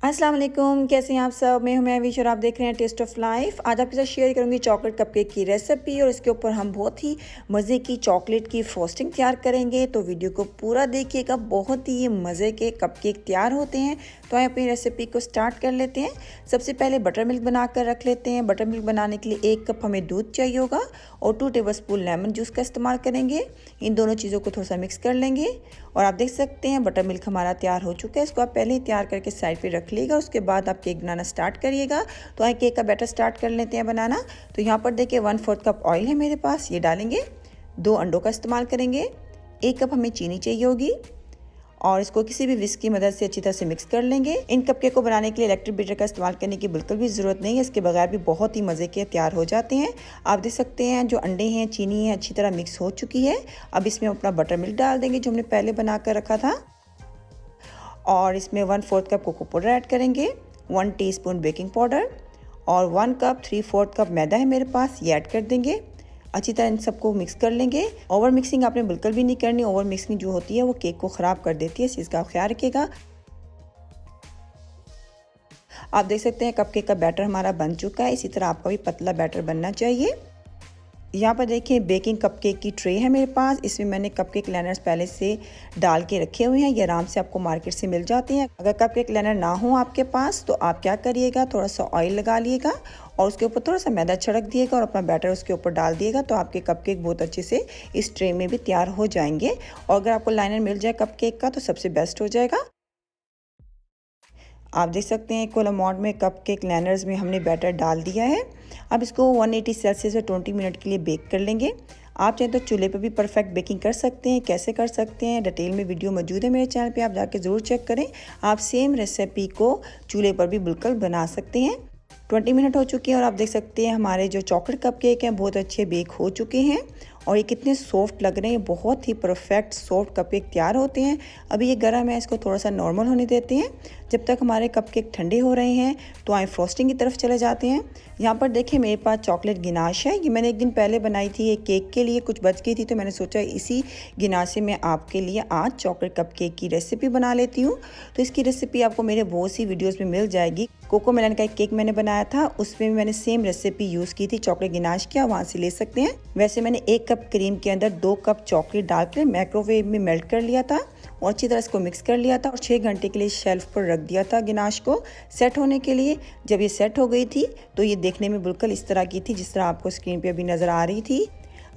अस्सलाम वालेकुम, कैसे हैं आप सब। मैं हूं महवीश और आप देख रहे हैं टेस्ट ऑफ लाइफ। आज आपके साथ शेयर करूंगी चॉकलेट कपकेक की रेसिपी और इसके ऊपर हम बहुत ही मज़े की चॉकलेट की फ्रोस्टिंग तैयार करेंगे। तो वीडियो को पूरा देखिएगा, बहुत ही मज़े के कपकेक तैयार होते हैं। तो आइए अपनी रेसिपी को स्टार्ट कर लेते हैं। सबसे पहले बटर मिल्क बना कर रख लेते हैं। बटर मिल्क बनाने के लिए 1 कप हमें दूध चाहिए होगा और 2 टेबलस्पून लेमन जूस का इस्तेमाल करेंगे। इन दोनों चीज़ों को थोड़ा सा मिक्स कर लेंगे और आप देख सकते हैं बटर मिल्क हमारा तैयार हो चुका है। इसको आप पहले ही तैयार करके साइड पे रख लीजिएगा, उसके बाद आप केक बनाना स्टार्ट करिएगा। तो आइए केक का बैटर स्टार्ट कर लेते हैं बनाना। तो यहाँ पर देखिए 1/4 कप ऑयल है मेरे पास, ये डालेंगे। 2 अंडों का इस्तेमाल करेंगे। 1 कप हमें चीनी चाहिए होगी और इसको किसी भी विस्क की मदद से अच्छी तरह से मिक्स कर लेंगे। इन कपकेक को बनाने के लिए इलेक्ट्रिक बीटर का इस्तेमाल करने की बिल्कुल भी ज़रूरत नहीं है, इसके बगैर भी बहुत ही मज़े के तैयार हो जाते हैं। आप देख सकते हैं जो अंडे हैं, चीनी है, अच्छी तरह मिक्स हो चुकी है। अब इसमें अपना बटर मिल्क डाल देंगे जो हमने पहले बना कर रखा था और इसमें 1/4 कप कोको पाउडर ऐड करेंगे, 1 टीस्पून बेकिंग पाउडर और 1 कप 3/4 कप मैदा है मेरे पास, ये ऐड कर देंगे। अच्छी तरह इन सबको मिक्स कर लेंगे। ओवर मिक्सिंग आपने बिल्कुल भी नहीं करनी, ओवर मिक्सिंग जो होती है वो केक को ख़राब कर देती है, इस चीज़ का आप ख्याल रखिएगा। आप देख सकते हैं कपकेक का बैटर हमारा बन चुका है। इसी तरह आपका भी पतला बैटर बनना चाहिए। यहाँ पर देखिए बेकिंग कपकेक की ट्रे है मेरे पास, इसमें मैंने कपकेक लाइनर्स पहले से डाल के रखे हुए हैं। ये आराम से आपको मार्केट से मिल जाते हैं। अगर कपकेक लाइनर ना हो आपके पास तो आप क्या करिएगा, थोड़ा सा ऑयल लगा लिएगा और उसके ऊपर थोड़ा सा मैदा छिड़क दिएगा और अपना बैटर उसके ऊपर डाल दिएगा। तो आपके कपकेक बहुत अच्छे से इस ट्रे में भी तैयार हो जाएंगे। और अगर आपको लाइनर मिल जाए कपकेक का तो सबसे बेस्ट हो जाएगा। आप देख सकते हैं इक्वल अमाउंट में कपकेक लाइनर्स में हमने बैटर डाल दिया है। अब इसको 180 सेल्सियस पे 20 मिनट के लिए बेक कर लेंगे। आप चाहें तो चूल्हे पे भी परफेक्ट बेकिंग कर सकते हैं। कैसे कर सकते हैं डिटेल में वीडियो मौजूद है मेरे चैनल पे, आप जाके ज़रूर चेक करें। आप सेम रेसिपी को चूल्हे पर भी बिल्कुल बना सकते हैं। 20 मिनट हो चुके हैं और आप देख सकते हैं हमारे जो चॉकलेट कपकेक हैं बहुत अच्छे बेक हो चुके हैं और ये कितने सॉफ्ट लग रहे हैं। बहुत ही परफेक्ट सॉफ्ट कपकेक तैयार होते हैं। अभी ये गर्म है, इसको थोड़ा सा नॉर्मल होने देते हैं जब तक हमारे कपकेक ठंडे हो रहे हैं। तो आए फ्रॉस्टिंग की तरफ चले जाते हैं। यहाँ पर देखिए मेरे पास चॉकलेट गिनाश है, ये मैंने एक दिन पहले बनाई थी। ये केक के लिए कुछ बच गई थी तो मैंने सोचा इसी गिनाश से मैं आपके लिए आज चॉकलेट कपकेक की रेसिपी बना लेती हूँ। तो इसकी रेसिपी आपको मेरे बहुत सी वीडियोज़ में मिल जाएगी। कोको मेलन का एक केक मैंने बनाया था, उसमें भी मैंने सेम रेसिपी यूज़ की थी चॉकलेट गिनाश की, वहाँ से ले सकते हैं। वैसे मैंने 1 कप क्रीम के अंदर 2 कप चॉकलेट डालकर माइक्रोवेव में मेल्ट कर लिया था और अच्छी तरह इसको मिक्स कर लिया था और 6 घंटे के लिए शेल्फ पर रख दिया था गिनाश को सेट होने के लिए। जब ये सेट हो गई थी तो ये देखने में बिल्कुल इस तरह की थी जिस तरह आपको स्क्रीन पे अभी नज़र आ रही थी।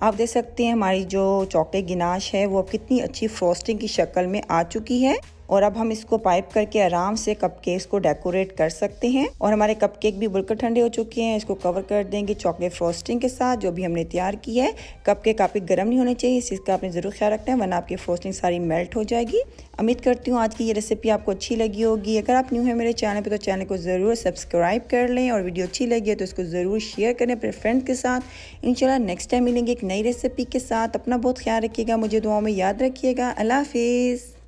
आप देख सकते हैं हमारी जो चॉकलेट गिनाश है वो अब कितनी अच्छी फ्रॉस्टिंग की शक्ल में आ चुकी है और अब हम इसको पाइप करके आराम से कपकेक्स को डेकोरेट कर सकते हैं। और हमारे कपकेक भी बिल्कुल ठंडे हो चुके हैं। इसको कवर कर देंगे चॉकलेट फ्रॉस्टिंग के साथ जो भी हमने तैयार की है। कपकेक आपके गर्म नहीं होने चाहिए, इस चीज़ का आपने ज़रूर ख्याल रखना है वरना आपकी फ्रॉस्टिंग सारी मेल्ट हो जाएगी। उम्मीद करती हूँ आज की ये रेसिपी आपको अच्छी लगी होगी। अगर आप न्यू है मेरे चैनल पर तो चैनल को ज़रूर सब्सक्राइब कर लें और वीडियो अच्छी लगी है तो इसको ज़रूर शेयर करें अपने फ्रेंड्स के साथ। इंशाल्लाह नेक्स्ट टाइम मिलेंगे एक नई रेसिपी के साथ। अपना बहुत ख्याल रखिएगा, मुझे दुआओं में याद रखिएगा। अल्लाह हाफिज़।